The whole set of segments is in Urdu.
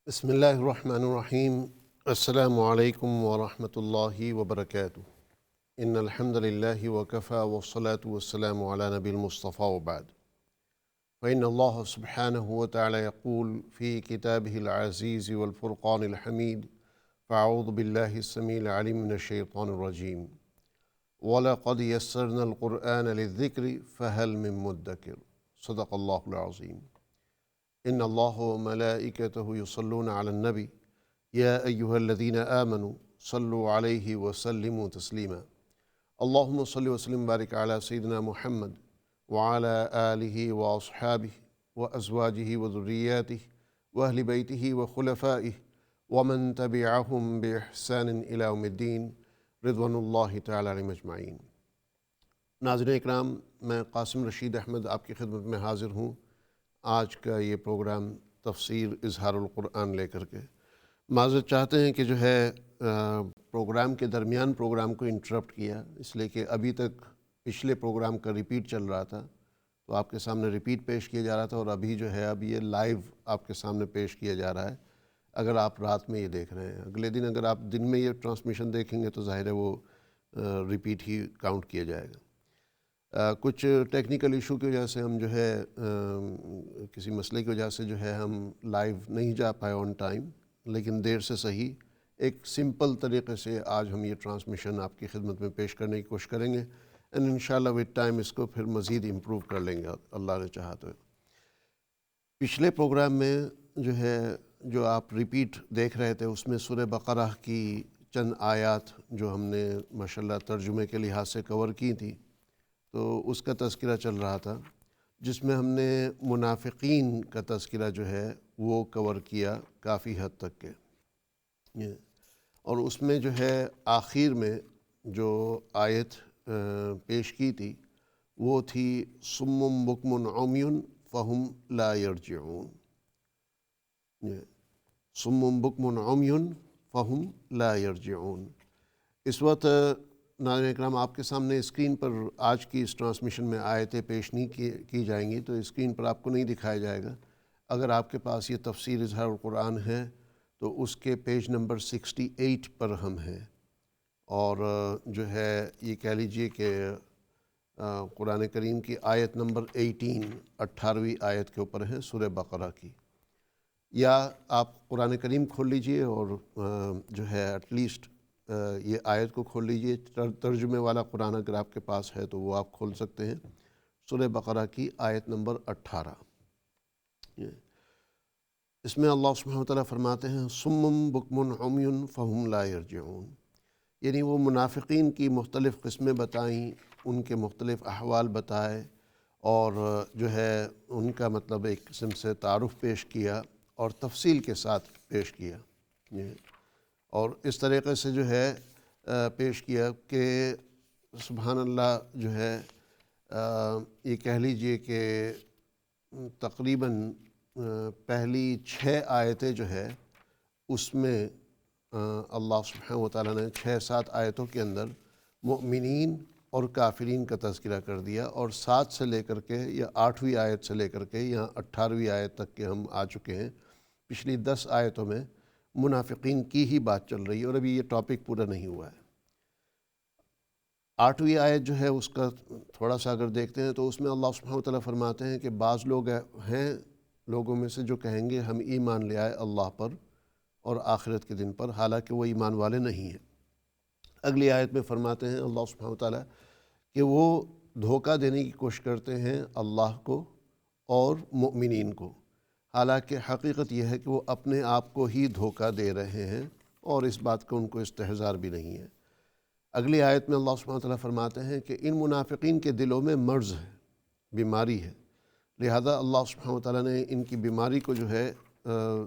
بسم اللہ الرحمن الرحیم۔ السلام علیکم ورحمۃ اللہ وبرکاتہ۔ ان الحمد للہ وکفی والصلاة والسلام علی نبی المصطفى وبعد، فإن اللہ سبحانہ وتعالی یقول فی کتابہ العزیز والفرقان الحمید، فاعوذ باللہ السمیع العلیم من الشیطان الرجیم، وَلَقَدْ يَسَّرْنَا الْقُرْآنَ لِلذِّكْرِ فَهَلْ مِن مُدَّكِرٍ۔ صدق اللہ العظیم۔ ان اللہ وملائکتہ یصلون علی النبی یا ایہا الذین آمنوا صلوا علیہ وسلموا تسلیما۔ اللہم صلی وسلم بارک علی سیدنا محمد وعلی آلہ واصحابہ وازواجہ وذریاتہ واہل بیتہ وخلفائہ ومن تبعہم بإحسان الی یوم الدین، رضوان اللہ تعالی علیہم اجمعین۔ ناظرین اکرام، میں قاسم رشید احمد آپ کی خدمت میں حاضر ہوں آج کا یہ پروگرام تفسیر اظہار القرآن لے کر کے۔ معذرت چاہتے ہیں کہ پروگرام کے درمیان پروگرام کو انٹرپٹ کیا، اس لیے کہ ابھی تک پچھلے پروگرام کا ریپیٹ چل رہا تھا، تو آپ کے سامنے ریپیٹ پیش کیا جا رہا تھا، اور ابھی اب یہ لائیو آپ کے سامنے پیش کیا جا رہا ہے۔ اگر آپ رات میں یہ دیکھ رہے ہیں، اگلے دن اگر آپ دن میں یہ ٹرانسمیشن دیکھیں گے تو ظاہر ہے وہ ریپیٹ ہی کاؤنٹ کیا جائے گا۔ کچھ ٹیکنیکل ایشو کی وجہ سے ہم کسی مسئلے کی وجہ سے ہم لائیو نہیں جا پائے آن ٹائم، لیکن دیر سے صحیح ایک سمپل طریقے سے آج ہم یہ ٹرانسمیشن آپ کی خدمت میں پیش کرنے کی کوشش کریں گے، اینڈ انشاءاللہ وتھ ٹائم اس کو پھر مزید امپروو کر لیں گے اللہ نے چاہا تو۔ پچھلے پروگرام میں جو آپ ریپیٹ دیکھ رہے تھے، اس میں سورہ بقرہ کی چند آیات جو ہم نے ماشاءاللہ ترجمے کے لحاظ سے کور کی تھی، تو اس کا تذکرہ چل رہا تھا، جس میں ہم نے منافقین کا تذکرہ وہ کور کیا کافی حد تک کے، اور اس میں آخر میں جو آیت پیش کی تھی وہ تھی صم بکم عمی فہم لا یرجعون۔ صم بکم عمی فہم لا یرجعون۔ اس وقت ناظرین اکرام آپ کے سامنے اسکرین پر آج کی اس ٹرانسمیشن میں آیتیں پیش نہیں کی جائیں گی، تو اسکرین پر آپ کو نہیں دکھایا جائے گا۔ اگر آپ کے پاس یہ تفسیر اظہار القرآن ہے تو اس کے پیج نمبر 68 پر ہم ہیں، اور یہ کہہ لیجئے کہ قرآن کریم کی آیت نمبر 18 آیت کے اوپر ہے سورہ بقرہ کی۔ یا آپ قرآن کریم کھول لیجئے اور ایٹ لیسٹ یہ آیت کو کھول لیجئے، ترجمے والا قرآن اگر آپ کے پاس ہے تو وہ آپ کھول سکتے ہیں، سورہ بقرہ کی آیت نمبر 18۔ اس میں اللہ سبحانہ وتعالیٰ فرماتے ہیں صم بکم عمی فہم لا یرجعون، یعنی وہ منافقین کی مختلف قسمیں بتائیں، ان کے مختلف احوال بتائے، اور ان کا مطلب ایک قسم سے تعارف پیش کیا اور تفصیل کے ساتھ پیش کیا، اور اس طریقے سے پیش کیا کہ سبحان اللہ یہ کہہ لیجئے کہ تقریباً پہلی 6 آیتیں اس میں اللہ سبحانہ وتعالیٰ نے 6-7 آیتوں کے اندر مؤمنین اور کافرین کا تذکرہ کر دیا، اور 7 سے لے کر کے یا 8ویں آیت سے لے کر کے یہاں 18ویں آیت تک کے ہم آ چکے ہیں۔ پچھلی 10 آیتوں میں منافقین کی ہی بات چل رہی ہے، اور ابھی یہ ٹاپک پورا نہیں ہوا ہے۔ 8ویں آیت اس کا تھوڑا سا اگر دیکھتے ہیں تو اس میں اللہ سبحانہ وتعالیٰ فرماتے ہیں کہ بعض لوگ ہیں لوگوں میں سے جو کہیں گے ہم ایمان لے آئے اللہ پر اور آخرت کے دن پر، حالانکہ وہ ایمان والے نہیں ہیں۔ اگلی آیت میں فرماتے ہیں اللہ سبحانہ وتعالیٰ کہ وہ دھوکہ دینے کی کوشش کرتے ہیں اللہ کو اور مؤمنین کو، حالانکہ حقیقت یہ ہے کہ وہ اپنے آپ کو ہی دھوکہ دے رہے ہیں، اور اس بات کا ان کو استحضار بھی نہیں ہے۔ اگلی آیت میں اللہ سبحانہ وتعالیٰ فرماتے ہیں کہ ان منافقین کے دلوں میں مرض ہے، بیماری ہے، لہذا اللہ سبحانہ وتعالیٰ نے ان کی بیماری کو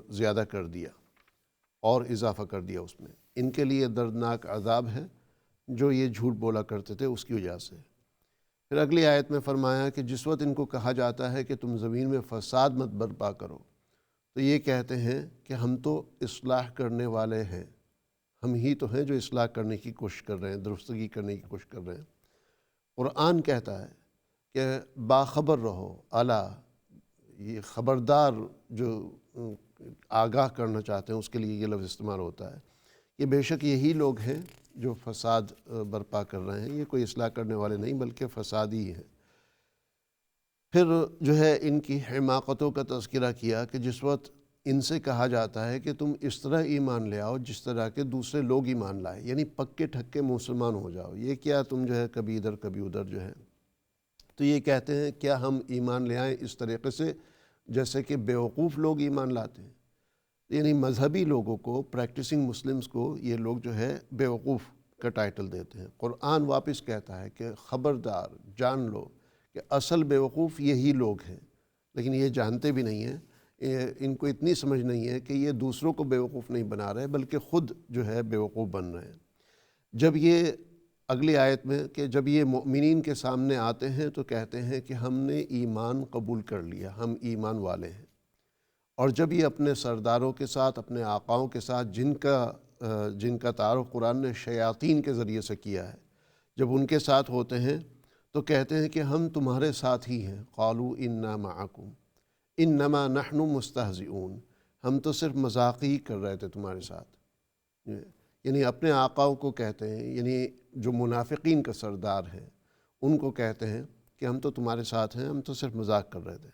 زیادہ کر دیا اور اضافہ کر دیا اس میں۔ ان کے لیے دردناک عذاب ہے جو یہ جھوٹ بولا کرتے تھے اس کی وجہ سے۔ پھر اگلی آیت میں فرمایا کہ جس وقت ان کو کہا جاتا ہے کہ تم زمین میں فساد مت برپا کرو، تو یہ کہتے ہیں کہ ہم تو اصلاح کرنے والے ہیں، ہم ہی تو ہیں جو اصلاح کرنے کی کوشش کر رہے ہیں، درستگی کرنے کی کوشش کر رہے ہیں۔ قرآن کہتا ہے کہ باخبر رہو، الا، یہ خبردار جو آگاہ کرنا چاہتے ہیں، اس کے لیے یہ لفظ استعمال ہوتا ہے کہ بے شک یہی لوگ ہیں جو فساد برپا کر رہے ہیں، یہ کوئی اصلاح کرنے والے نہیں بلکہ فسادی ہیں۔ پھر جو ہے ان کی حماقتوں کا تذکرہ کیا کہ جس وقت ان سے کہا جاتا ہے کہ تم اس طرح ایمان لے آؤ جس طرح کے دوسرے لوگ ایمان لائے، یعنی پکے ٹھکے مسلمان ہو جاؤ، یہ کیا تم جو ہے کبھی ادھر کبھی ادھر جو ہے، تو یہ کہتے ہیں کیا ہم ایمان لے آئیں اس طریقے سے جیسے کہ بیوقوف لوگ ایمان لاتے ہیں، یعنی مذہبی لوگوں کو، پریکٹسنگ مسلمز کو یہ لوگ جو ہے بیوقوف کا ٹائٹل دیتے ہیں۔ قرآن واپس کہتا ہے کہ خبردار جان لو کہ اصل بیوقوف یہی لوگ ہیں، لیکن یہ جانتے بھی نہیں ہیں، ان کو اتنی سمجھ نہیں ہے کہ یہ دوسروں کو بیوقوف نہیں بنا رہے بلکہ خود جو ہے بیوقوف بن رہے ہیں۔ جب یہ اگلی آیت میں کہ جب یہ مؤمنین کے سامنے آتے ہیں تو کہتے ہیں کہ ہم نے ایمان قبول کر لیا، ہم ایمان والے ہیں، اور جب یہ اپنے سرداروں کے ساتھ، اپنے آقاؤں کے ساتھ جن کا تعارف قرآن نے شیاطین کے ذریعے سے کیا ہے، جب ان کے ساتھ ہوتے ہیں تو کہتے ہیں کہ ہم تمہارے ساتھ ہی ہیں، قالوا انا معکم انما نحن مستہزئون، ہم تو صرف مذاق ہی کر رہے تھے تمہارے ساتھ، یعنی اپنے آقاؤں کو کہتے ہیں، یعنی جو منافقین کا سردار ہے ان کو کہتے ہیں کہ ہم تو تمہارے ساتھ ہیں، ہم تو صرف مذاق کر رہے تھے۔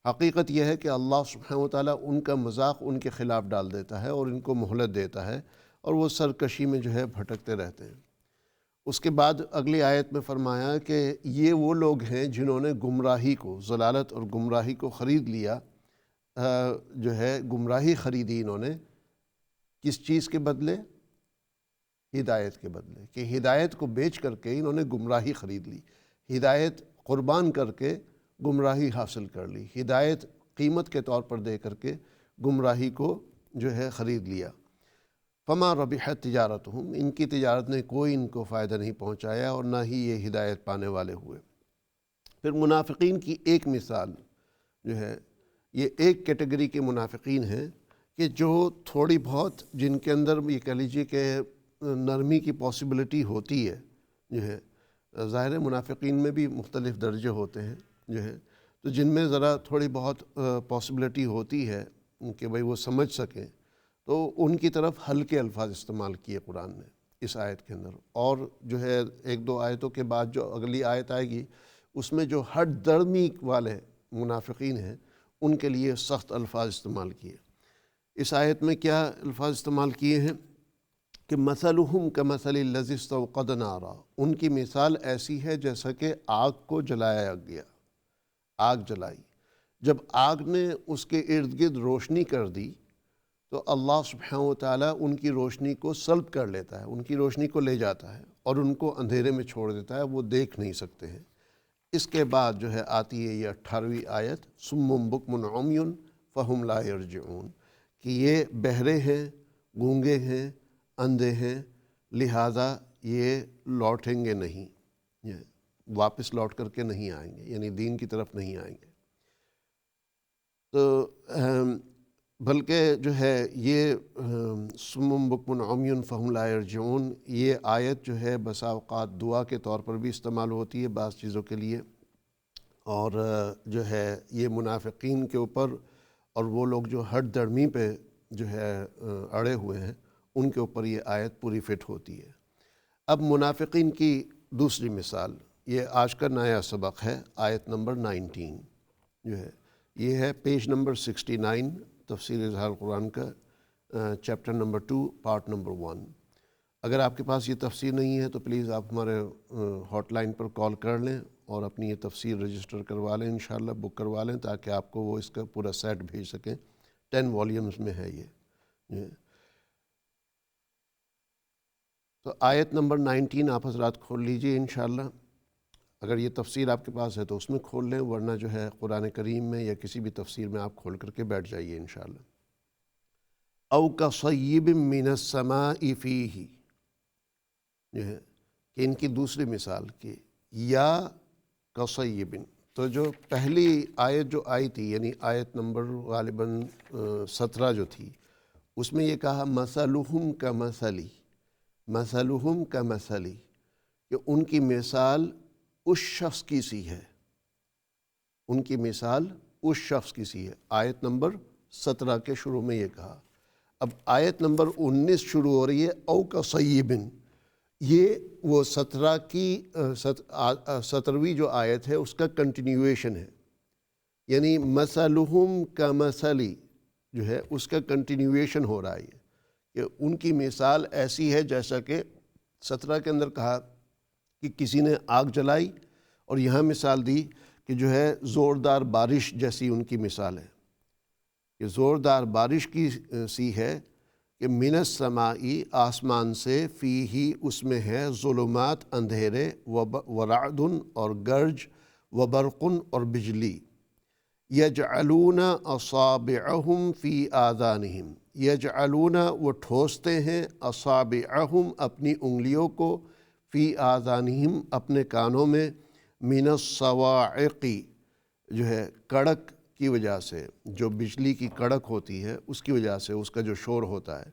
حقیقت یہ ہے کہ اللہ سبحانہ وتعالیٰ ان کا مذاق ان کے خلاف ڈال دیتا ہے اور ان کو مہلت دیتا ہے اور وہ سرکشی میں جو ہے بھٹکتے رہتے ہیں۔ اس کے بعد اگلی آیت میں فرمایا کہ یہ وہ لوگ ہیں جنہوں نے گمراہی کو، ضلالت اور گمراہی کو خرید لیا، جو ہے گمراہی خریدی انہوں نے کس چیز کے بدلے؟ ہدایت کے بدلے، کہ ہدایت کو بیچ کر کے انہوں نے گمراہی خرید لی، ہدایت قربان کر کے گمراہی حاصل کر لی، ہدایت قیمت کے طور پر دے کر کے گمراہی کو جو ہے خرید لیا۔ فما ربحت تجارتہم، ان کی تجارت نے کوئی ان کو فائدہ نہیں پہنچایا اور نہ ہی یہ ہدایت پانے والے ہوئے۔ پھر منافقین کی ایک مثال جو ہے، یہ ایک کیٹیگری کے منافقین ہیں کہ جو تھوڑی بہت جن کے اندر یہ کہہ لیجیے کہ نرمی کی پاسبلٹی ہوتی ہے، جو ہے ظاہر ہے منافقین میں بھی مختلف درجے ہوتے ہیں جو ہے، تو جن میں ذرا تھوڑی بہت پاسبلٹی ہوتی ہے کہ بھئی وہ سمجھ سکیں، تو ان کی طرف ہلکے الفاظ استعمال کیے قرآن نے اس آیت کے اندر، اور جو ہے ایک دو آیتوں کے بعد جو اگلی آیت آئے گی اس میں جو ہٹ درمی والے منافقین ہیں ان کے لیے سخت الفاظ استعمال کیے۔ اس آیت میں کیا الفاظ استعمال کیے ہیں کہ مثلہم کمثل الذی استوقد نارا، ان کی مثال ایسی ہے جیسا کہ آگ کو جلایا گیا، آگ جلائی، جب آگ نے اس کے ارد گرد روشنی کر دی تو اللہ سبحانہ وتعالیٰ ان کی روشنی کو سلب کر لیتا ہے، ان کی روشنی کو لے جاتا ہے اور ان کو اندھیرے میں چھوڑ دیتا ہے، وہ دیکھ نہیں سکتے ہیں۔ اس کے بعد جو ہے آتی ہے یہ 18ویں آیت، صم بکم عمی فہم لا یرجعون، کہ یہ بہرے ہیں، گونگے ہیں، اندھے ہیں، لہٰذا یہ لوٹیں گے نہیں، یہ واپس لوٹ کر کے نہیں آئیں گے، یعنی دین کی طرف نہیں آئیں گے۔ تو بلکہ جو ہے یہ صم بکم عمی فہم لا یرجعون، یہ آیت جو ہے بسا اوقات دعا کے طور پر بھی استعمال ہوتی ہے بعض چیزوں کے لیے، اور جو ہے یہ منافقین کے اوپر اور وہ لوگ جو ہٹ درمی پہ جو ہے اڑے ہوئے ہیں ان کے اوپر یہ آیت پوری فٹ ہوتی ہے۔ اب منافقین کی دوسری مثال، یہ آج کا نیا سبق ہے، آیت نمبر 19 جو ہے، یہ ہے پیج نمبر 69 تفسیر اظہار قرآن کا، چیپٹر نمبر 2 پارٹ نمبر 1۔ اگر آپ کے پاس یہ تفسیر نہیں ہے تو پلیز آپ ہمارے ہاٹ لائن پر کال کر لیں اور اپنی یہ تفسیر رجسٹر کروا لیں، انشاءاللہ بک کروا لیں، تاکہ آپ کو وہ اس کا پورا سیٹ بھیج سکیں۔ 10 والیومز میں ہے یہ۔ تو آیت نمبر 19 آپ حضرات کھول لیجئے انشاءاللہ، اگر یہ تفسیر آپ کے پاس ہے تو اس میں کھول لیں، ورنہ جو ہے قرآن کریم میں یا کسی بھی تفسیر میں آپ کھول کر کے بیٹھ جائیے انشاءاللہ۔ او کصیب من السماء فیہ، جو ہے کہ ان کی دوسری مثال کی، یا کصیب، تو جو پہلی آیت جو آئی تھی یعنی آیت نمبر غالباً 17 جو تھی، اس میں یہ کہا مثلہم کمثلی، مثلہم کمثلی، کہ ان کی مثال اس شخص کی سی ہے، ان کی مثال اس شخص کی سی ہے، آیت نمبر 17 کے شروع میں یہ کہا۔ اب آیت نمبر 19 شروع ہو رہی ہے او کصیبن، یہ وہ 17 کی 17ویں جو آیت ہے اس کا کنٹینیویشن ہے، یعنی مثلہم کمثلی جو ہے اس کا کنٹینیویشن ہو رہا ہے کہ ان کی مثال ایسی ہے جیسا کہ 17 کے اندر کہا کہ کسی نے آگ جلائی، اور یہاں مثال دی کہ جو ہے زوردار بارش جیسی ان کی مثال ہے، کہ زوردار بارش کی سی ہے کہ من السمائی آسمان سے، فیہی اس میں ہے ظلمات اندھیرے، ورعد اور گرج، وبرق اور بجلی، یجعلون اصابعہم فی آذانہم، یجعلون وہ ٹھوستے ہیں، اصابعہم اپنی انگلیوں کو، فی آذانہم اپنے کانوں میں، من الصواعق جو ہے کڑک کی وجہ سے، جو بجلی کی کڑک ہوتی ہے اس کی وجہ سے، اس کا جو شور ہوتا ہے۔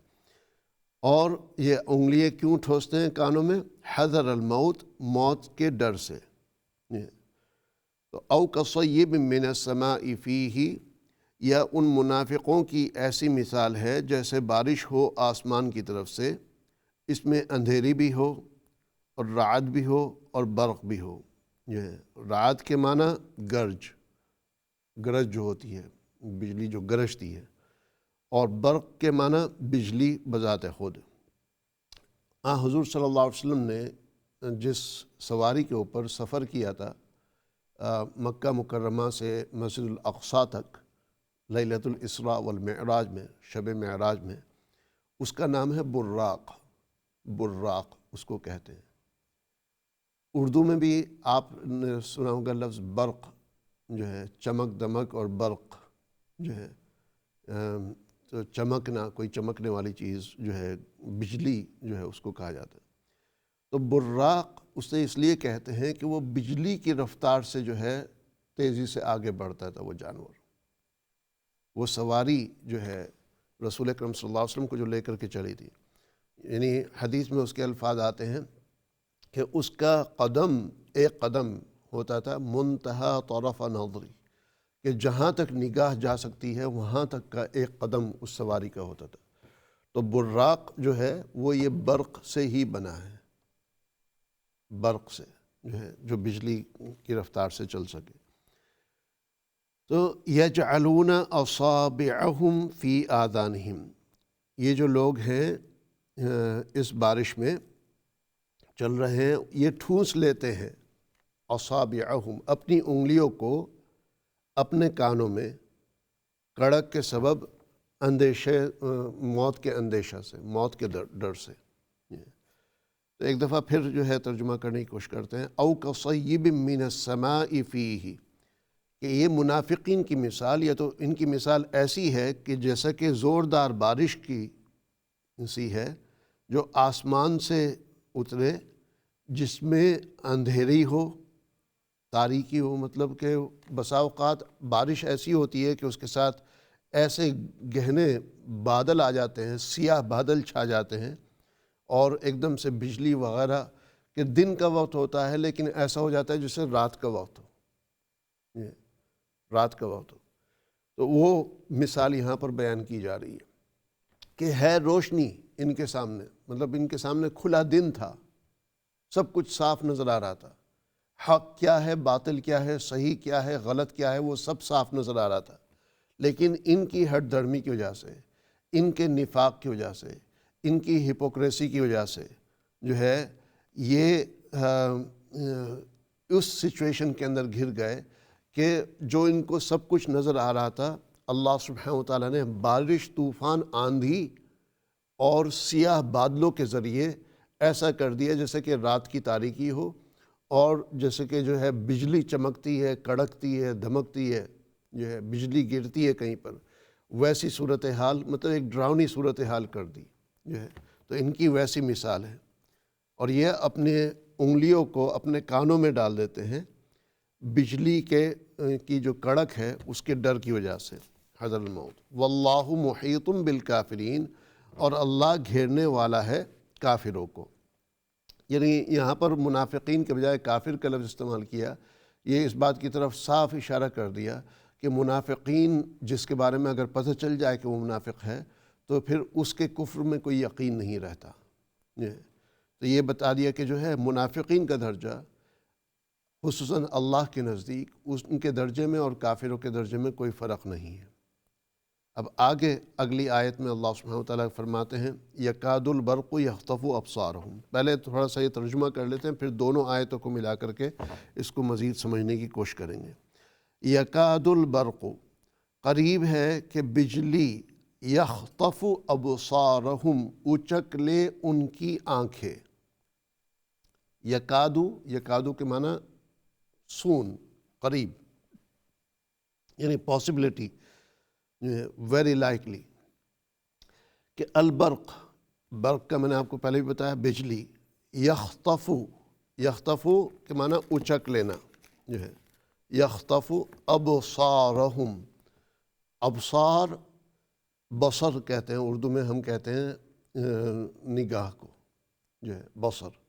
اور یہ انگلیاں کیوں ٹھوستے ہیں کانوں میں؟ حذر الموت، موت کے ڈر سے۔ تو او کصیب من السماء فیہ، یا ان منافقوں کی ایسی مثال ہے جیسے بارش ہو آسمان کی طرف سے، اس میں اندھیری بھی ہو اور رعد بھی ہو اور برق بھی ہو۔ رعد کے معنی گرج، گرج جو ہوتی ہے، بجلی جو گرجتی ہے، اور برق کے معنی بجلی بذات خود۔ حضور صلی اللہ علیہ وسلم نے جس سواری کے اوپر سفر کیا تھا مکہ مکرمہ سے مسجد الاقصیٰ تک لیلۃ الاسراء والمعراج میں، شب معراج میں، اس کا نام ہے براق، براق اس کو کہتے ہیں۔ اردو میں بھی آپ نے سنا ہوگا لفظ برق جو ہے، چمک دمک اور برق جو ہے، تو چمکنا، کوئی چمکنے والی چیز جو ہے، بجلی جو ہے اس کو کہا جاتا ہے۔ تو براق اسے اس لیے کہتے ہیں کہ وہ بجلی کی رفتار سے جو ہے تیزی سے آگے بڑھتا تھا وہ جانور۔ وہ سواری جو ہے رسول اکرم صلی اللہ علیہ وسلم کو جو لے کر کے چلی تھی، یعنی حدیث میں اس کے الفاظ آتے ہیں کہ اس کا قدم، ایک قدم ہوتا تھا منتہا طرف نظری، کہ جہاں تک نگاہ جا سکتی ہے وہاں تک کا ایک قدم اس سواری کا ہوتا تھا۔ تو براق جو ہے وہ یہ برق سے ہی بنا ہے، برق سے جو ہے، جو بجلی کی رفتار سے چل سکے۔ تو یجعلون اصابعہم فی آذانہم، یہ جو لوگ ہیں اس بارش میں چل رہے ہیں، یہ ٹھونس لیتے ہیں اصابعہم اپنی انگلیوں کو اپنے کانوں میں، کڑک کے سبب، اندیشے، موت کے اندیشہ سے، موت کے ڈر سے۔ تو ایک دفعہ پھر جو ہے ترجمہ کرنے کی کوشش کرتے ہیں، او کصیب من السماء فیہ، کہ یہ منافقین کی مثال، یا تو ان کی مثال ایسی ہے کہ جیسا کہ زوردار بارش کی سی ہے جو آسمان سے اترے، جس میں اندھیری ہو، تاریکی ہو، مطلب کہ بسا اوقات بارش ایسی ہوتی ہے کہ اس کے ساتھ ایسے گہنے بادل آ جاتے ہیں، سیاہ بادل چھا جاتے ہیں، اور ایک دم سے بجلی وغیرہ، کہ دن کا وقت ہوتا ہے لیکن ایسا ہو جاتا ہے جیسے رات کا وقت ہو، رات کا وقت ہو۔ تو وہ مثال یہاں پر بیان کی جا رہی ہے کہ ہے روشنی ان کے سامنے، مطلب ان کے سامنے کھلا دن تھا، سب کچھ صاف نظر آ رہا تھا، حق کیا ہے، باطل کیا ہے، صحیح کیا ہے، غلط کیا ہے، وہ سب صاف نظر آ رہا تھا، لیکن ان کی ہٹ دھرمی کی وجہ سے، ان کے نفاق کی وجہ سے، ان کی ہپوکریسی کی وجہ سے جو ہے یہ اس سچویشن کے اندر گھر گئے کہ جو ان کو سب کچھ نظر آ رہا تھا، اللہ سبحانہ و تعالیٰ نے بارش، طوفان، آندھی اور سیاہ بادلوں کے ذریعے ایسا کر دیا جیسے کہ رات کی تاریکی ہو، اور جیسے کہ جو ہے بجلی چمکتی ہے، کڑکتی ہے، دھمکتی ہے، جو ہے بجلی گرتی ہے کہیں پر، ویسی صورتحال، مطلب ایک ڈراؤنی صورتحال کر دی جو ہے۔ تو ان کی ویسی مثال ہے، اور یہ اپنے انگلیوں کو اپنے کانوں میں ڈال دیتے ہیں بجلی کی جو کڑک ہے اس کے ڈر کی وجہ سے، حذر الموت۔ واللہ محیط بالکافرین، اور اللہ گھیرنے والا ہے کافروں کو۔ یعنی یہاں پر منافقین کے بجائے کافر کا لفظ استعمال کیا، یہ اس بات کی طرف صاف اشارہ کر دیا کہ منافقین جس کے بارے میں اگر پتہ چل جائے کہ وہ منافق ہے تو پھر اس کے کفر میں کوئی یقین نہیں رہتا۔ تو یہ بتا دیا کہ جو ہے منافقین کا درجہ خصوصاً اللہ کے نزدیک ان کے درجے میں اور کافروں کے درجے میں کوئی فرق نہیں ہے۔ اب آگے اگلی آیت میں اللہ سبحانہ وتعالیٰ فرماتے ہیں یکاد البرق یخطف ابصارہم۔ پہلے تھوڑا سا یہ ترجمہ کر لیتے ہیں، پھر دونوں آیتوں کو ملا کر کے اس کو مزید سمجھنے کی کوشش کریں گے۔ یکاد البرق، قریب ہے کہ بجلی، یخطف ابصارہم، اچک لے ان کی آنکھیں۔ یکادو کے معنی سون، قریب، یعنی پاسبلٹی، ویری لائکلی کہ البرق، برق کا میں نے آپ کو پہلے بھی بتایا بجلی، یخطف کے معنی اچک لینا جو ہے، یخطف ابصارہم، ابصار بصر کہتے ہیں اردو میں، ہم کہتے ہیں نگاہ کو جو ہے بصر،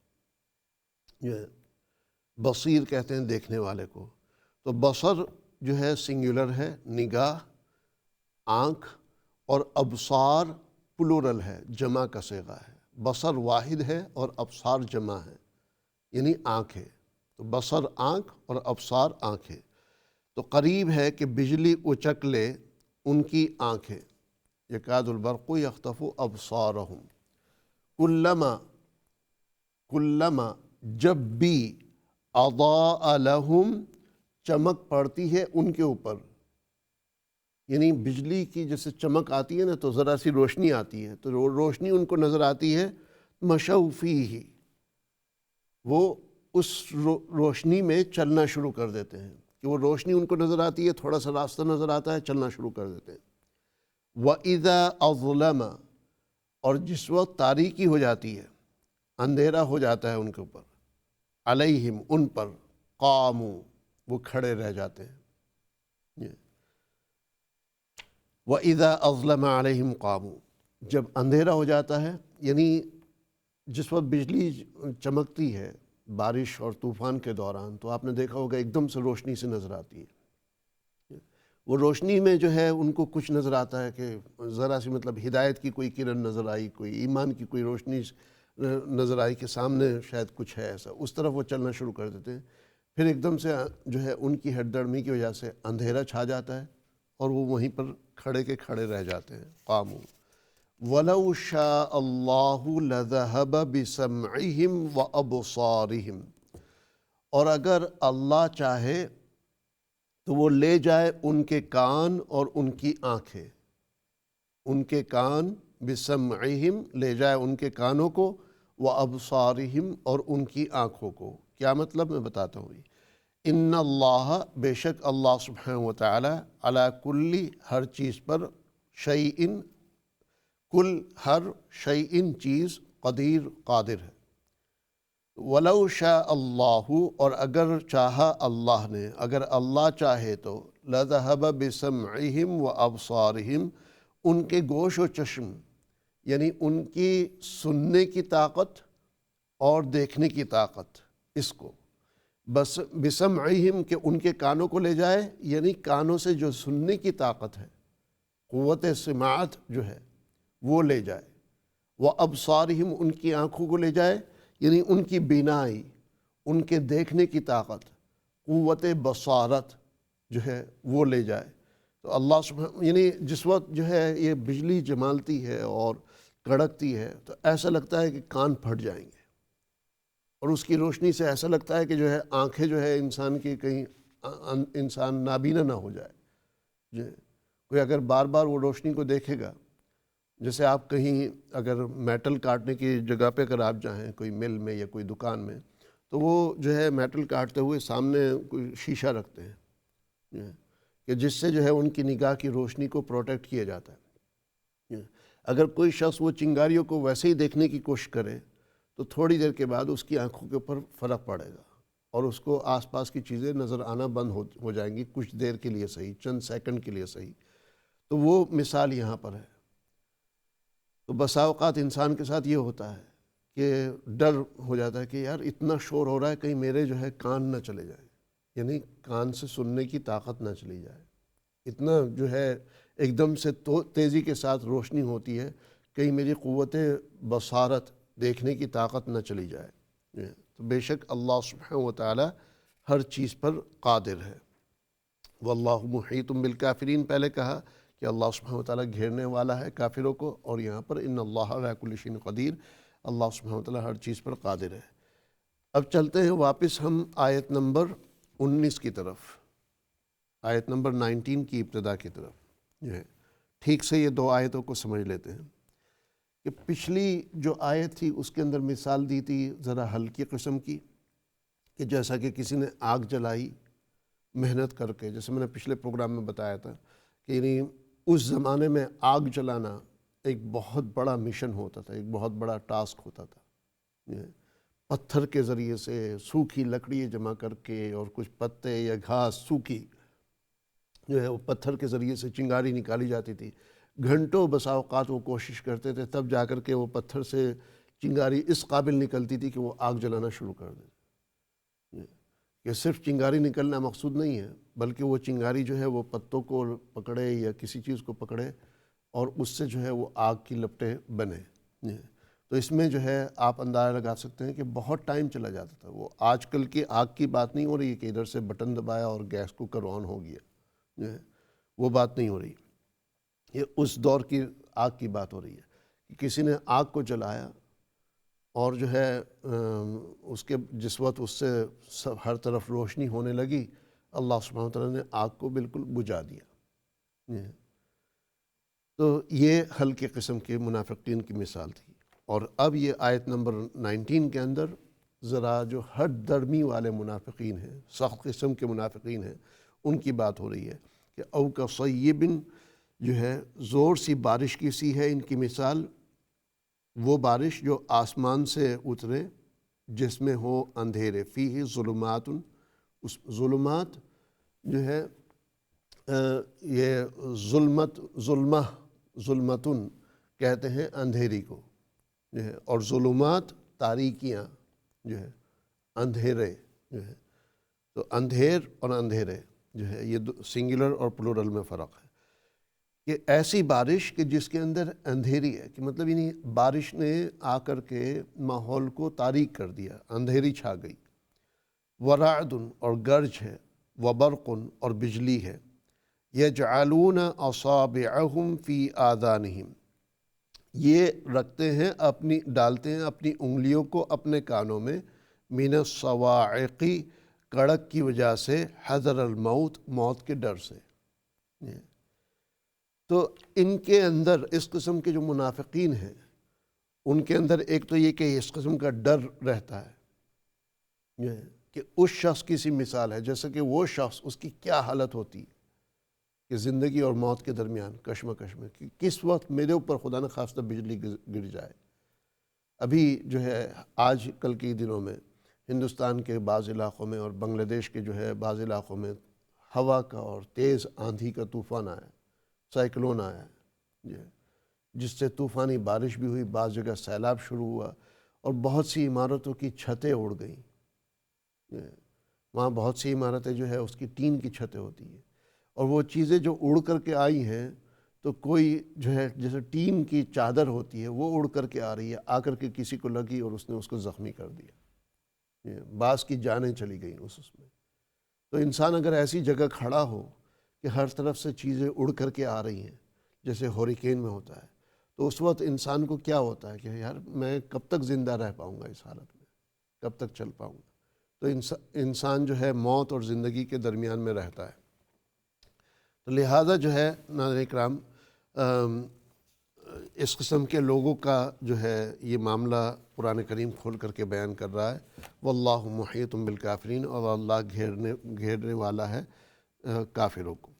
جو ہے بصیر کہتے ہیں دیکھنے والے کو۔ تو بصر جو ہے سنگولر ہے، نگاہ آنکھ، اور ابصار پلورل ہے، جمع کا صیغہ ہے۔ بصر واحد ہے اور ابصار جمع ہے، یعنی آنکھیں۔ تو بصر آنکھ اور ابصار آنکھیں۔ تو قریب ہے کہ بجلی اچک لے ان کی آنکھیں۔ یکاد البرق یخطف ابصارہم، کلما جب بھی، اضاء لہم، چمک پڑتی ہے ان کے اوپر، یعنی بجلی کی جیسے چمک آتی ہے نا تو ذرا سی روشنی آتی ہے، تو روشنی ان کو نظر آتی ہے، مشوا فیہ، وہ اس روشنی میں چلنا شروع کر دیتے ہیں، کہ وہ روشنی ان کو نظر آتی ہے، تھوڑا سا راستہ نظر آتا ہے، چلنا شروع کر دیتے ہیں۔ وَإِذَا أَظْلَمَ، اور جس وقت تاریکی ہو جاتی ہے، اندھیرا ہو جاتا ہے ان کے اوپر، علیہم، ان پر، قاموا، وہ کھڑے رہ جاتے ہیں۔ وَإِذَا أَظْلَمَ عَلَيْهِمْ قَامُوا، جب اندھیرا ہو جاتا ہے، یعنی جس وقت بجلی چمکتی ہے بارش اور طوفان کے دوران، تو آپ نے دیکھا ہوگا ایک دم سے روشنی سے نظر آتی ہے۔ وہ روشنی میں جو ہے ان کو کچھ نظر آتا ہے کہ ذرا سی مطلب ہدایت کی کوئی کرن نظر آئی، کوئی ایمان کی کوئی روشنی نظر آئی کہ سامنے شاید کچھ ہے ایسا، اس طرف وہ چلنا شروع کر دیتے ہیں۔ پھر ایک دم سے جو ہے ان کی ہٹ دھرمی کی وجہ سے اندھیرا چھا جاتا ہے اور وہ وہیں پر کھڑے کے کھڑے رہ جاتے ہیں، قاموا۔ وَلَوْ شَاءَ اللَّهُ لَذَهَبَ بِسَمْعِهِمْ وَأَبْصَارِهِمْ، اور اگر اللہ چاہے تو وہ لے جائے ان کے کان اور ان کی آنکھیں، ان کے کان، بِسَمْعِهِمْ، لے جائے ان کے کانوں کو، وَأَبْصَارِهِمْ، اور ان کی آنکھوں کو۔ کیا مطلب میں بتاتا ہوں۔ ان اللہ، بے شک اللہ سبحانہ وتعالی، علی کل، ہر چیز پر، شیئن، کل، ہر، شیئن، چیز، قدیر، قادر ہے۔ وَلَوْ شَاءَ اللَّهُ، اور اگر چاہا اللہ نے، اگر اللہ چاہے تو، لَذَهَبَ بِسَمْعِهِمْ وَأَبْصَارِهِمْ، ان کے گوش و چشم، یعنی ان کی سننے کی طاقت اور دیکھنے کی طاقت، اس کو بس بسمعہم، کہ ان کے کانوں کو لے جائے، یعنی کانوں سے جو سننے کی طاقت ہے، قوت سماعت جو ہے وہ لے جائے، وَأَبْصَارِهِمْ، ان کی آنکھوں کو لے جائے، یعنی ان کی بینائی، ان کے دیکھنے کی طاقت، قوت بصارت جو ہے وہ لے جائے۔ تو اللہ سبحانہ، یعنی جس وقت جو ہے یہ بجلی جمالتی ہے اور کڑکتی ہے تو ایسا لگتا ہے کہ کان پھٹ جائیں گے، اور اس کی روشنی سے ایسا لگتا ہے کہ جو ہے آنکھیں جو ہے انسان کی کہیں انسان نابینا نہ ہو جائے۔ جو کوئی اگر بار بار وہ روشنی کو دیکھے گا، جیسے آپ کہیں اگر میٹل کاٹنے کی جگہ پہ اگر آپ جائیں کوئی مل میں یا کوئی دکان میں، تو وہ جو ہے میٹل کاٹتے ہوئے سامنے کوئی شیشہ رکھتے ہیں کہ جس سے جو ہے ان کی نگاہ کی روشنی کو پروٹیکٹ کیا جاتا ہے۔ اگر کوئی شخص وہ چنگاریوں کو ویسے ہی دیکھنے کی کوشش کرے تو تھوڑی دیر کے بعد اس کی آنکھوں کے اوپر فرق پڑے گا اور اس کو آس پاس کی چیزیں نظر آنا بند ہو جائیں گی، کچھ دیر کے لیے صحیح، چند سیکنڈ کے لیے صحیح۔ تو وہ مثال یہاں پر ہے۔ تو بسا اوقات انسان کے ساتھ یہ ہوتا ہے کہ ڈر ہو جاتا ہے کہ یار اتنا شور ہو رہا ہے، کہیں میرے جو ہے کان نہ چلے جائیں، یعنی کان سے سننے کی طاقت نہ چلی جائے۔ اتنا جو ہے ایک دم سے تیزی کے ساتھ روشنی ہوتی ہے، کہیں میری قوت بصارت دیکھنے کی طاقت نہ چلی جائے۔ تو بے شک اللہ سبحانہ و تعالی ہر چیز پر قادر ہے۔ واللہ محیط بالکافرین پہلے کہا کہ اللہ سبحانہ و تعالیٰ گھیرنے والا ہے کافروں کو، اور یہاں پر ان اللہ علی کل شیء قدیر، اللہ سبحانہ و تعالیٰ ہر چیز پر قادر ہے۔ اب چلتے ہیں واپس ہم آیت نمبر 19 کی طرف، آیت نمبر 19 کی ابتدا کی طرف جو ہے۔ ٹھیک سے یہ دو آیتوں کو سمجھ لیتے ہیں کہ پچھلی جو آیت تھی اس کے اندر مثال دی تھی ذرا ہلکی قسم کی، کہ جیسا کہ کسی نے آگ جلائی محنت کر کے، جیسے میں نے پچھلے پروگرام میں بتایا تھا کہ یعنی اس زمانے میں آگ جلانا ایک بہت بڑا مشن ہوتا تھا، ایک بہت بڑا ٹاسک ہوتا تھا۔ پتھر کے ذریعے سے سوکھی لکڑی جمع کر کے اور کچھ پتے یا گھاس سوکھی جو ہے وہ پتھر کے ذریعے سے چنگاری نکالی جاتی تھی۔ گھنٹوں بسا اوقات وہ کوشش کرتے تھے، تب جا کر کے وہ پتھر سے چنگاری اس قابل نکلتی تھی کہ وہ آگ جلانا شروع کر دیتے۔ کہ صرف چنگاری نکلنا مقصود نہیں ہے، بلکہ وہ چنگاری جو ہے وہ پتوں کو پکڑے یا کسی چیز کو پکڑے اور اس سے جو ہے وہ آگ کی لپٹیں بنے۔ تو اس میں جو ہے آپ اندازہ لگا سکتے ہیں کہ بہت ٹائم چلا جاتا تھا۔ وہ آج کل کی آگ کی بات نہیں ہو رہی ہے کہ ادھر سے بٹن دبایا اور گیس کوکر آن ہو گیا، وہ بات نہیں ہو رہی، یہ اس دور کی آگ کی بات ہو رہی ہے کہ کسی نے آگ کو جلایا اور جو ہے اس کے جس وقت اس سے ہر طرف روشنی ہونے لگی، اللہ سبحانہ وتعالیٰ نے آگ کو بالکل بجھا دیا۔ تو یہ ہلکے قسم کے منافقین کی مثال تھی۔ اور اب یہ آیت نمبر 19 کے اندر ذرا جو حد درمی والے منافقین ہیں، سخت قسم کے منافقین ہیں، ان کی بات ہو رہی ہے کہ او کصیب جو ہے زور سی بارش کی سی ہے ان کی مثال، وہ بارش جو آسمان سے اترے جس میں ہو اندھیرے، فیہ ظلمات، اس ظلمات جو ہے یہ ظلمتن کہتے ہیں اندھیری کو جو ہے، اور ظلمات تاریکیاں جو ہے، اندھیرے جو ہے، تو اندھیر اور اندھیرے جو ہے یہ سنگولر اور پلورل میں فرق ہے۔ کہ ایسی بارش کہ جس کے اندر اندھیری ہے، کہ مطلب یعنی بارش نے آ کر کے ماحول کو تاریک کر دیا، اندھیری چھا گئی۔ ورعد اور گرج ہے، وبرق اور بجلی ہے، یجعلون اصابعہم فی آذانہم، یہ رکھتے ہیں ڈالتے ہیں اپنی انگلیوں کو اپنے کانوں میں، من الصواعق کڑک کی وجہ سے، حذر الموت موت کے ڈر سے۔ تو ان کے اندر اس قسم کے جو منافقین ہیں ان کے اندر ایک تو یہ کہ اس قسم کا ڈر رہتا ہے کہ اس شخص کی سی مثال ہے، جیسا کہ وہ شخص اس کی کیا حالت ہوتی ہے کہ زندگی اور موت کے درمیان کشمکش میں، کہ کس وقت میرے اوپر خدا نہ خواستہ بجلی گر جائے۔ ابھی جو ہے آج کل کے دنوں میں ہندوستان کے بعض علاقوں میں اور بنگلہ دیش کے جو ہے بعض علاقوں میں ہوا کا اور تیز آندھی کا طوفان آیا، سائیکلون آیا جس سے طوفانی بارش بھی ہوئی، بعض جگہ سیلاب شروع ہوا اور بہت سی عمارتوں کی چھتیں اڑ گئیں۔ وہاں بہت سی عمارتیں جو ہے اس کی ٹین کی چھتیں ہوتی ہیں، اور وہ چیزیں جو اڑ کر کے آئی ہیں تو کوئی جو ہے جیسے ٹین کی چادر ہوتی ہے وہ اڑ کر کے آ رہی ہے، آ کر کے کسی کو لگی اور اس نے اس کو زخمی کر دیا، بعض کی جانیں چلی گئیں اس میں۔ تو انسان اگر ایسی جگہ کھڑا ہو کہ ہر طرف سے چیزیں اڑ کر کے آ رہی ہیں جیسے ہوریکین میں ہوتا ہے، تو اس وقت انسان کو کیا ہوتا ہے کہ یار میں کب تک زندہ رہ پاؤں گا، اس حالت میں کب تک چل پاؤں گا۔ تو انسان جو ہے موت اور زندگی کے درمیان میں رہتا ہے۔ تو لہٰذا جو ہے ناظرین کرام اس قسم کے لوگوں کا جو ہے یہ معاملہ قرآن کریم کھول کر کے بیان کر رہا ہے، واللہ محیط بالکافرین، اور اللہ گھیرنے والا ہے کافروں کو۔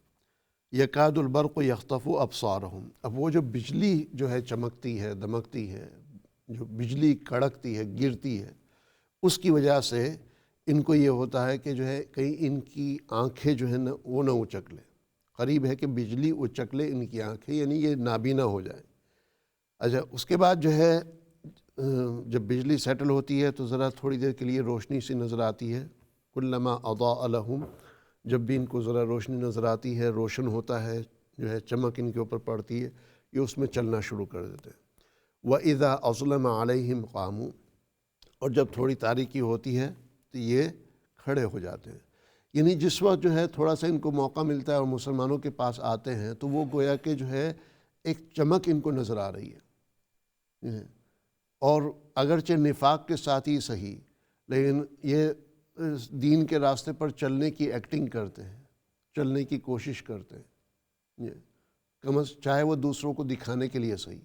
یکاد البرق یخطف ابصارہم، اب وہ جو بجلی جو ہے چمکتی ہے، دمکتی ہے، جو بجلی کڑکتی ہے، گرتی ہے، اس کی وجہ سے ان کو یہ ہوتا ہے کہ جو ہے کہیں ان کی آنکھیں جو ہے نا وہ نہ اچک لیں، قریب ہے کہ بجلی اچک لے ان کی آنکھیں، یعنی یہ نابینا ہو جائیں۔ اچھا اس کے بعد جو ہے جب بجلی سیٹل ہوتی ہے تو ذرا تھوڑی دیر کے لیے روشنی سی نظر آتی ہے، کلما اضاء لہم، جب بھی ان کو ذرا روشنی نظر آتی ہے، روشن ہوتا ہے، جو ہے چمک ان کے اوپر پڑتی ہے، یہ اس میں چلنا شروع کر دیتے ہیں۔ وَإِذَا أَظْلَمَ عَلَيْهِمْ قَامُوا، اور جب تھوڑی تاریکی ہوتی ہے تو یہ کھڑے ہو جاتے ہیں۔ یعنی جس وقت جو ہے تھوڑا سا ان کو موقع ملتا ہے اور مسلمانوں کے پاس آتے ہیں تو وہ گویا کہ جو ہے ایک چمک ان کو نظر آ رہی ہے، اور اگرچہ نفاق کے ساتھ ہی صحیح، لیکن یہ دین کے راستے پر چلنے کی ایکٹنگ کرتے ہیں، چلنے کی کوشش کرتے ہیں، چاہے وہ دوسروں کو دکھانے کے لیے صحیح۔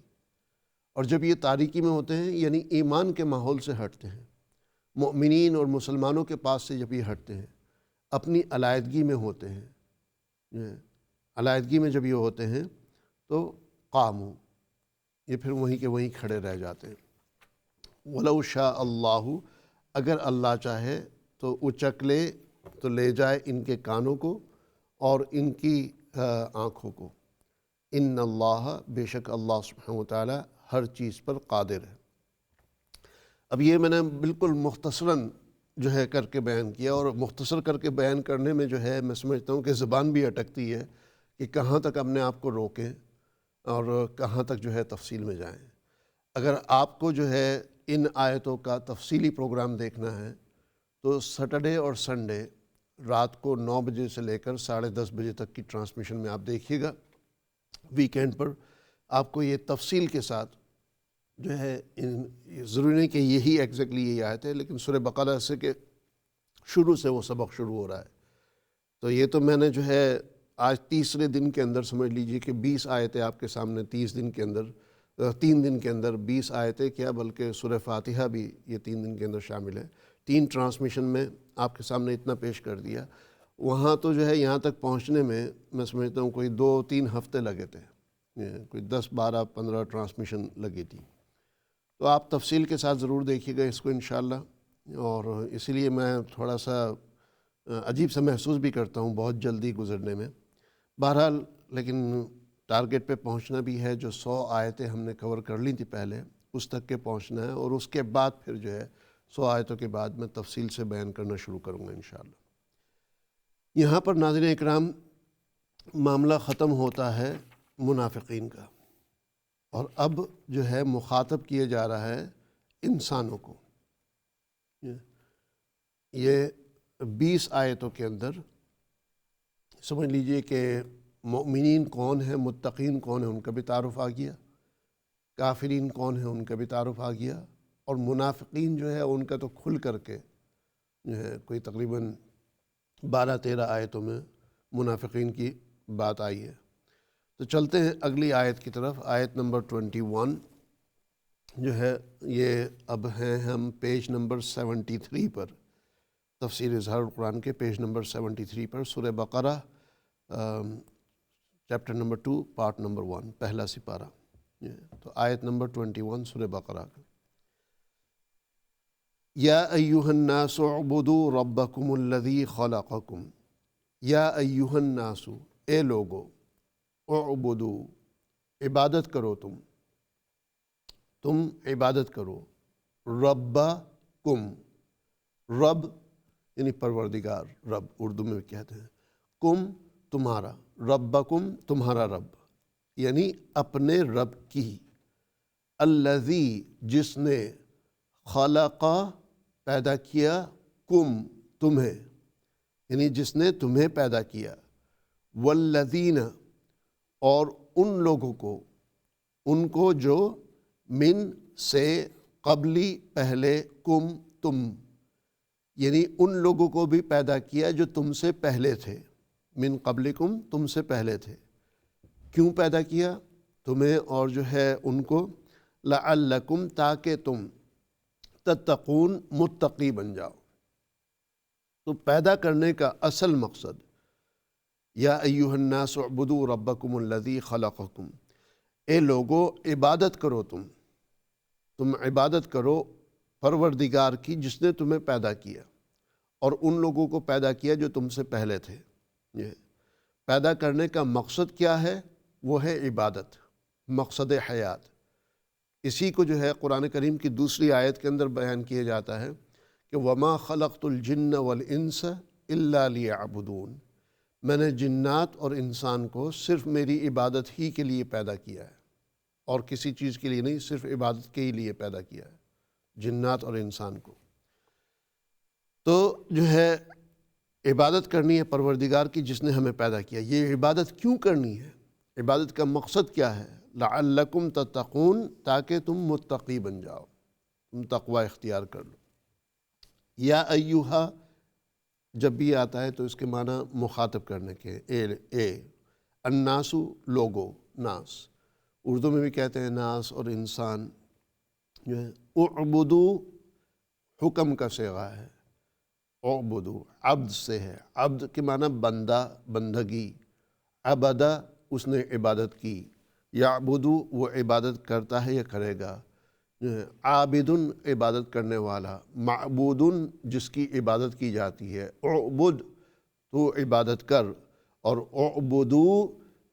اور جب یہ تاریکی میں ہوتے ہیں یعنی ایمان کے ماحول سے ہٹتے ہیں، مؤمنین اور مسلمانوں کے پاس سے جب یہ ہٹتے ہیں، اپنی علیحدگی میں ہوتے ہیں، علیحدگی میں جب یہ ہوتے ہیں تو قاموا، یہ پھر وہیں کے وہیں کھڑے رہ جاتے ہیں۔ وَلَوْ شَاءَ اللَّهُ، اگر اللہ چاہے تو اچک لے، تو لے جائے ان کے کانوں کو اور ان کی آنکھوں کو۔ ان اللہ، بے شک اللہ سبحانہ وتعالی ہر چیز پر قادر ہے۔ اب یہ میں نے بالکل مختصراً جو ہے کر کے بیان کیا، اور مختصر کر کے بیان کرنے میں جو ہے میں سمجھتا ہوں کہ زبان بھی اٹکتی ہے کہ کہاں تک اپنے آپ کو روکیں اور کہاں تک جو ہے تفصیل میں جائیں۔ اگر آپ کو جو ہے ان آیتوں کا تفصیلی پروگرام دیکھنا ہے تو سیٹرڈے اور سنڈے رات کو 9 بجے سے لے کر 10:30 بجے تک کی ٹرانسمیشن میں آپ دیکھیے گا۔ ویکینڈ پر آپ کو یہ تفصیل کے ساتھ جو ہے، ضروری نہیں کہ یہی ایگزیکٹلی یہی آیت ہے، لیکن سورہ بقرہ سے کہ شروع سے وہ سبق شروع ہو رہا ہے۔ تو یہ تو میں نے جو ہے آج تیسرے دن کے اندر سمجھ لیجئے کہ 20 آیتیں آپ کے سامنے 3 دن کے اندر 20 آیتیں کیا، بلکہ سورہ فاتحہ بھی یہ 3 دن کے اندر شامل ہے۔ 3 ٹرانسمیشن میں آپ کے سامنے اتنا پیش کر دیا۔ وہاں تو جو ہے یہاں تک پہنچنے میں سمجھتا ہوں کوئی 2-3 ہفتے لگے تھے، کوئی 10-12-15 ٹرانسمیشن لگی تھی۔ تو آپ تفصیل کے ساتھ ضرور دیکھیے گا اس کو انشاءاللہ، اور اسی لیے میں تھوڑا سا عجیب سا محسوس بھی کرتا ہوں بہت جلدی گزرنے میں۔ بہرحال لیکن ٹارگٹ پہ پہنچنا بھی ہے، جو 100 آیتیں ہم نے کور کر لی تھی پہلے، اس تک کے پہنچنا ہے، اور اس کے بعد پھر جو ہے 100 آیتوں کے بعد میں تفصیل سے بیان کرنا شروع کروں گا انشاءاللہ۔ یہاں پر ناظرین اکرام معاملہ ختم ہوتا ہے منافقین کا، اور اب جو ہے مخاطب کیے جا رہا ہے انسانوں کو۔ یہ 20 آیتوں کے اندر سمجھ لیجئے کہ مؤمنین کون ہیں، متقین کون ہیں، ان کا بھی تعارف آ گیا، کافرین کون ہیں ان کا بھی تعارف آ گیا، اور منافقین جو ہے ان کا تو کھل کر کے جو ہے کوئی تقریباً 12-13 آیتوں میں منافقین کی بات آئی ہے۔ تو چلتے ہیں اگلی آیت کی طرف، آیت نمبر 21 جو ہے، یہ اب ہیں ہم پیج نمبر 73 پر، تفسیر اظہار القرآن کے پیج نمبر 73 پر، سورہ بقرہ چیپٹر نمبر 2 پارٹ نمبر 1 پہلا سپارہ۔ تو آیت نمبر 21 سورہ بقرہ کا، یا ایھا الناس اعبدوا ربکم الذی خلقکم، یا ایھا الناس، اے لوگو، اعبدوا، عبادت کرو، تم عبادت کرو، ربکم، رب یعنی پروردگار، رب اردو میں کہتے ہیں، کم تمہارا، ربکم تمہارا رب، یعنی اپنے رب کی، الذی جس نے، خلقا پیدا کیا، کم تمہیں، یعنی جس نے تمہیں پیدا کیا، والذین اور ان لوگوں کو، ان کو جو، من سے، قبلی پہلے، کم تم، یعنی ان لوگوں کو بھی پیدا کیا جو تم سے پہلے تھے، من قبلکم تم سے پہلے تھے۔ کیوں پیدا کیا تمہیں اور جو ہے ان کو، لعلکم تاکہ تم، تتقون متقی بن جاؤ۔ تو پیدا کرنے کا اصل مقصد، یا ایھا الناس اعبدوا ربکم الذی خلقکم، اے لوگو عبادت کرو، تم عبادت کرو پروردگار کی جس نے تمہیں پیدا کیا، اور ان لوگوں کو پیدا کیا جو تم سے پہلے تھے۔ یہ پیدا کرنے کا مقصد کیا ہے؟ وہ ہے عبادت، مقصد حیات۔ اسی کو جو ہے قرآن کریم کی دوسری آیت کے اندر بیان کیا جاتا ہے کہ وَمَا خَلَقْتُ الْجِنَّ وَالْإِنسَ إِلَّا لِيَعْبُدُونَ، میں نے جنات اور انسان کو صرف میری عبادت ہی کے لیے پیدا کیا ہے، اور کسی چیز کے لیے نہیں، صرف عبادت کے ہی لیے پیدا کیا ہے جنات اور انسان کو۔ تو جو ہے عبادت کرنی ہے پروردگار کی جس نے ہمیں پیدا کیا۔ یہ عبادت کیوں کرنی ہے؟ عبادت کا مقصد کیا ہے؟ لعلکم تتقون، تاکہ تم متقی بن جاؤ، تم تقوی اختیار کر لو۔ یا ایہا جب بھی آتا ہے تو اس کے معنی مخاطب کرنے کے، اے الناسو لوگو، ناس، اردو میں بھی کہتے ہیں ناس اور انسان جو ہے۔ اعبدو حکم کا صیغہ ہے، اعبدو عبد سے ہے، عبد کے معنی بندہ، بندگی، عبدہ اس نے عبادت کی، یعبدو وہ عبادت کرتا ہے یا کرے گا، عابدن عبادت کرنے والا، معبودن جس کی عبادت کی جاتی ہے، اعبد تو عبادت کر، اور اعبدو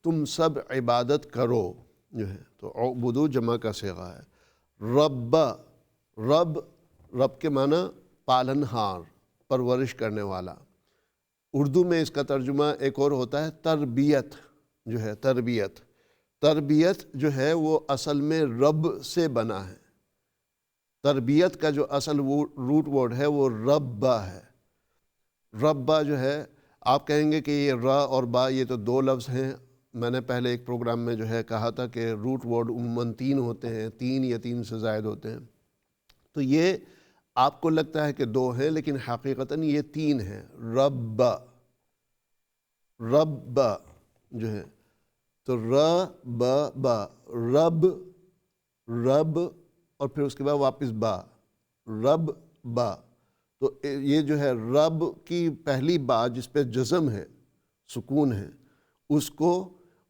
تم سب عبادت کرو جو ہے۔ تو اعبدو جمع کا صیغہ ہے۔ رب، رب کے معنی پالنہار، پرورش کرنے والا۔ اردو میں اس کا ترجمہ ایک اور ہوتا ہے تربیت جو ہے، تربیت۔ تربیت جو ہے وہ اصل میں رب سے بنا ہے۔ تربیت کا جو اصل روٹ ورڈ ہے وہ ربا ہے۔ ربا جو ہے، آپ کہیں گے کہ یہ را اور با یہ تو دو لفظ ہیں۔ میں نے پہلے ایک پروگرام میں جو ہے کہا تھا کہ روٹ ورڈ عموماً 3 ہوتے ہیں، 3 یا 3 سے زائد ہوتے ہیں۔ تو یہ آپ کو لگتا ہے کہ 2 ہیں، لیکن حقیقتاً یہ 3 ہیں۔ ربا، ربا جو ہے، تو با، رب، رب، اور پھر اس کے بعد واپس با، رب با۔ تو یہ جو ہے رب کی پہلی با جس پہ جزم ہے، سکون ہے، اس کو،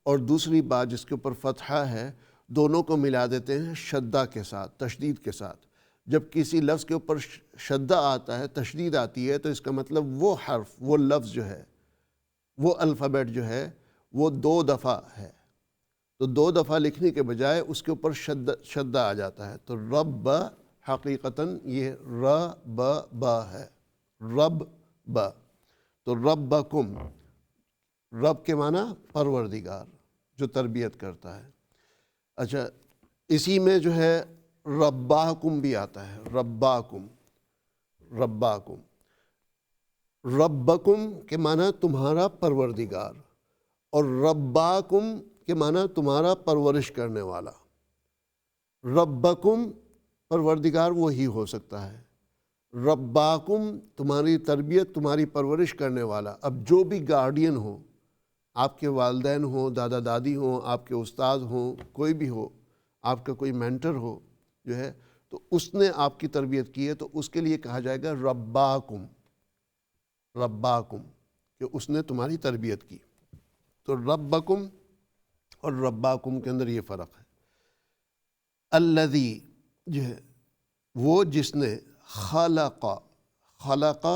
اور دوسری با جس کے اوپر فتحہ ہے، دونوں کو ملا دیتے ہیں شدہ کے ساتھ، تشدید کے ساتھ۔ جب کسی لفظ کے اوپر شدہ آتا ہے، تشدید آتی ہے، تو اس کا مطلب وہ حرف، وہ لفظ جو ہے، وہ الفابیٹ جو ہے وہ 2 دفعہ ہے۔ تو 2 دفعہ لکھنے کے بجائے اس کے اوپر شدہ آ جاتا ہے۔ تو رب حقیقتاً یہ با ہے، رب با۔ تو ربکم، رب کے معنی پروردگار جو تربیت کرتا ہے۔ اچھا، اسی میں جو ہے رباکم بھی آتا ہے، رباکم، رباکم، ربکم کے معنی تمہارا پروردگار، اور رباکم کے معنی تمہارا پرورش کرنے والا۔ ربکم پروردگار وہی ہو سکتا ہے، رباکم تمہاری تربیت، تمہاری پرورش کرنے والا۔ اب جو بھی گارڈین ہو، آپ کے والدین ہوں، دادا دادی ہوں، آپ کے استاد ہوں، کوئی بھی ہو، آپ کا کوئی مینٹر ہو جو ہے، تو اس نے آپ کی تربیت کی ہے، تو اس کے لیے کہا جائے گا رباکم، رباکم، کہ اس نے تمہاری تربیت کی۔ تو ربکم اور رباکم کے اندر یہ فرق ہے۔ الذی جو ہے وہ جس نے، خلق، خلق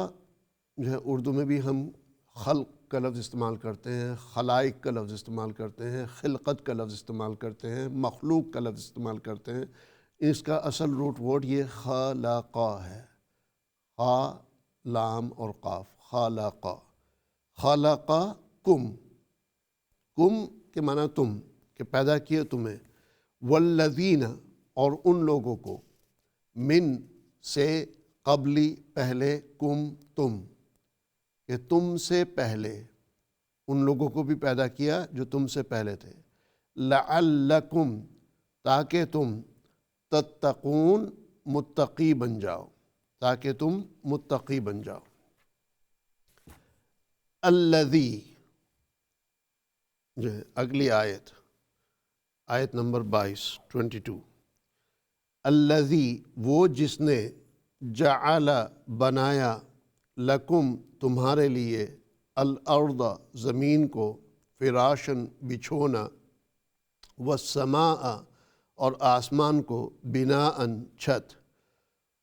جو ہے اردو میں بھی ہم خلق کا لفظ استعمال کرتے ہیں، خلائق کا لفظ استعمال کرتے ہیں، خلقت کا لفظ استعمال کرتے ہیں، مخلوق کا لفظ استعمال کرتے ہیں۔ اس کا اصل روٹ ورڈ یہ خلق ہے، خا، لام اور قاف، خلق، خلق کم، کم کے معنی تم، کہ پیدا کیا تمہیں، والذین اور ان لوگوں کو، من سے، قبلی پہلے، کم تم، کہ تم سے پہلے، ان لوگوں کو بھی پیدا کیا جو تم سے پہلے تھے، لعلکم تاکہ تم، تتقون متقی بن جاؤ، تاکہ تم متقی بن جاؤ۔ الذی جو ہے اگلی آیت، آیت نمبر 22، الذی وہ جس نے، جعل بنایا، لکم تمہارے لیے، الارض زمین کو، فراشن بچھونا، والسماء اور آسمان کو، بناء چھت،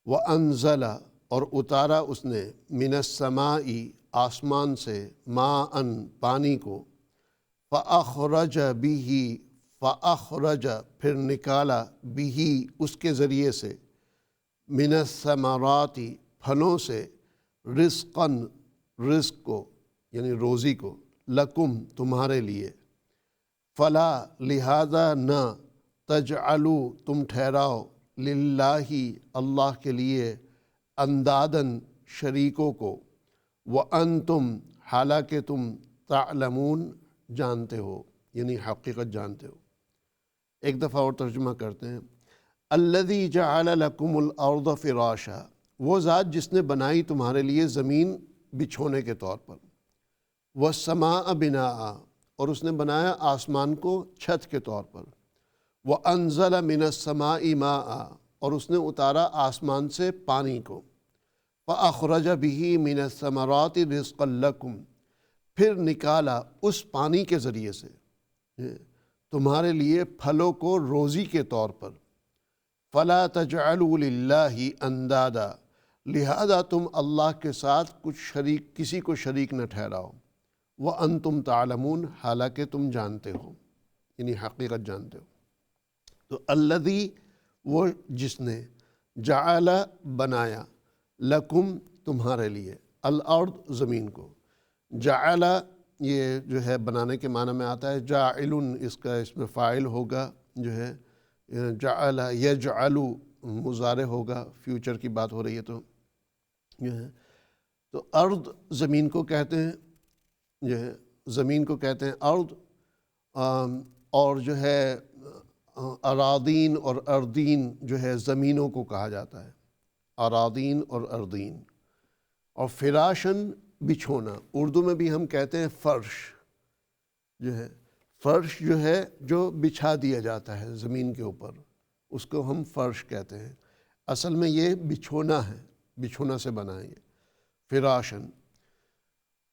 وانزل اور اتارا اس نے، من السماء آسمان سے، ماء پانی کو، فاخرج به، فاخرج پھر نکالا، به اس کے ذریعے سے، من الثمرات پھلوں سے، رزقاً رزق کو یعنی روزی کو، لکم تمہارے لیے، فلا لہذا نہ، تجعلو تم ٹھہراؤ، للہ اللہ کے لیے، اندادن شریکوں کو، وانتم حالانکہ تم تعلمون جانتے ہو، یعنی حقیقت جانتے ہو۔ ایک دفعہ اور ترجمہ کرتے ہیں، الذی جعل لکم الارض فراشا، وہ ذات جس نے بنائی تمہارے لیے زمین بچھونے کے طور پر، والسماء بناء، اور اس نے بنایا آسمان کو چھت کے طور پر، وانزل من السماء ماء، اور اس نے اتارا آسمان سے پانی کو، فاخرج به من الثمرات رزقا لکم، پھر نکالا اس پانی کے ذریعے سے تمہارے لیے پھلوں کو روزی کے طور پر، فلا تجعلوا للہ اندادا، لہذا تم اللہ کے ساتھ کسی کو شریک نہ ٹھہراؤ، وانتم تعلمون، حالانکہ تم جانتے ہو، یعنی حقیقت جانتے ہو۔ تو الذی، وہ جس نے، جعل بنایا، لکم تمہارے لیے، الارض زمین کو، جعل یہ جو ہے بنانے کے معنی میں آتا ہے، جاعل اس کا اس میں فاعل ہوگا، جو ہے جعل یجعل مضارع ہوگا، فیوچر کی بات ہو رہی ہے تو جو ہے، تو ارض زمین کو کہتے ہیں، جو ہے زمین کو کہتے ہیں ارض، اور جو ہے اراضین اور اردین جو ہے زمینوں کو کہا جاتا ہے، اراضین اور اردین۔ اور فراشن بچھونا، اردو میں بھی ہم کہتے ہیں فرش، جو ہے فرش جو ہے جو بچھا دیا جاتا ہے زمین کے اوپر، اس کو ہم فرش کہتے ہیں، اصل میں یہ بچھونا ہے، بچھونا سے بنا ہے یہ فراشن۔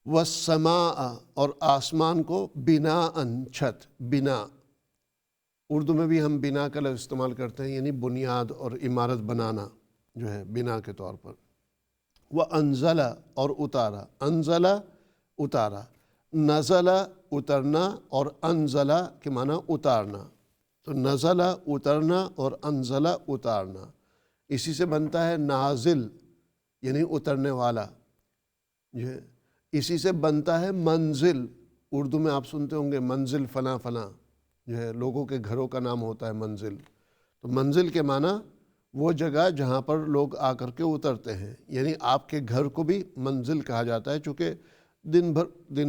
والسماء، اور آسمان کو، بناءً چھت، بنا، اردو میں بھی ہم بنا کا لفظ استعمال کرتے ہیں، یعنی بنیاد اور عمارت بنانا جو ہے بنا کے طور پر۔ وانزل، اور اتارا، انزل اتارا، نزل اترنا، اور انزل کے معنی اتارنا، تو نزل اترنا اور انزل اتارنا، اسی سے بنتا ہے نازل، یعنی اترنے والا، جو ہے اسی سے بنتا ہے منزل، اردو میں آپ سنتے ہوں گے منزل فلاں فلاں، جو ہے لوگوں کے گھروں کا نام ہوتا ہے منزل، تو منزل کے معنی وہ جگہ جہاں پر لوگ آ کر کے اترتے ہیں، یعنی آپ کے گھر کو بھی منزل کہا جاتا ہے، چونکہ دن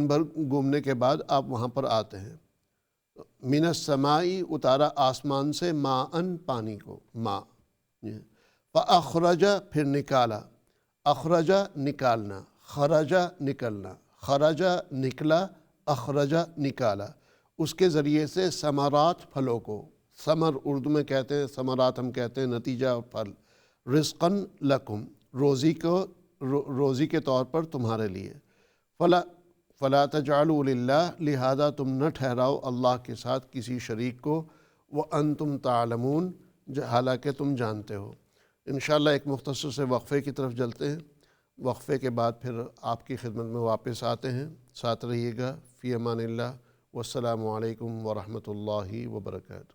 بھر گھومنے کے بعد آپ وہاں پر آتے ہیں۔ من السماء، اتارا آسمان سے، ماءً پانی کو، ماء، فاخرج، پھر نکالا، اخرج نکالنا، خرج نکلنا، خرج نکلا، اخرج نکالا، اس کے ذریعے سے ثمرات پھلوں کو، ثمر اردو میں کہتے ہیں، ثمرات ہم کہتے ہیں نتیجہ اور پھل، رزقاً لکم، روزی کے طور پر تمہارے لیے، فلا تجعلوا للہ، لہذا تم نہ ٹھہراؤ اللہ کے ساتھ کسی شریک کو، وانتم تعلمون، حالانکہ تم جانتے ہو۔ انشاءاللہ ایک مختصر سے وقفے کی طرف چلتے ہیں، وقفے کے بعد پھر آپ کی خدمت میں واپس آتے ہیں، ساتھ رہیے گا، فی امان اللہ، والسلام علیکم ورحمۃ اللہ وبرکاتہ۔